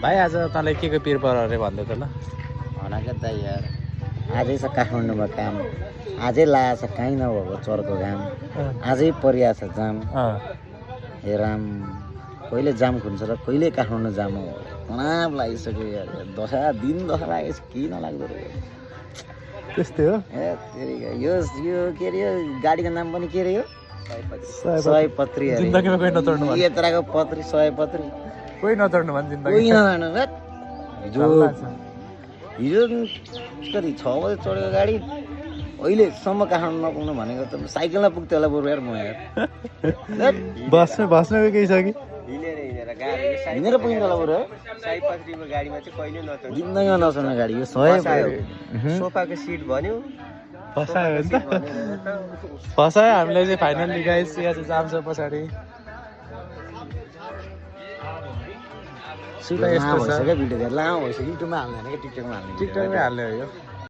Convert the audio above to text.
भाइ आज तँलाई के पिर पर अरे भन्दै त ल भन क्या त यार आजै छ काठमाडौँमा काम आजै लागेको छ कहीँ नभएको चर्को घाम आजै परिरहेको छ जाम हे राम कहिले जाम खुन्छ र कहिले काठमाडौँ जाम हो तनाव लागिसक्यो यार दिन दशा लागेको छ केही नलाग्दो रहेछ त्यस्तै हो ए यो के अरे यो गाडीको नाम पनि के अरे यो सयपत्री जिन्दगीमा कोही नचढ्नु भन्नु यत्रको पत्री सयपत्री कोही नचढ्नु भन्नु जिन्दगी कोही नजानु हिजो कति 6 बजे चढेको गाडी अहिलेसम्म काठमाडौँ नपुग्नु भनेको त साइकलमा पुग्थ्यो होला बरु यार म यार बस्नुको केही छ कि हिँडेर पुग्नु होला बरु सयपत्रीको गाडीमा चाहिँ कहिले नचढ्नु जिन्दगीमा नचढ्ने गाडी यो सोफाको सिट भन्यो फसायो नि त फसायो हामीलाई चाहिँ फाइनल्ली गाइस यहाँ चाहिँ जान्छ पछाडि लामो भइसक्यो भिडियो लामो भइसक्यो युट्युबमा हाल्दैन क्या टिकटकमा हाल्ने टिकटकमै हाल्ने हो यो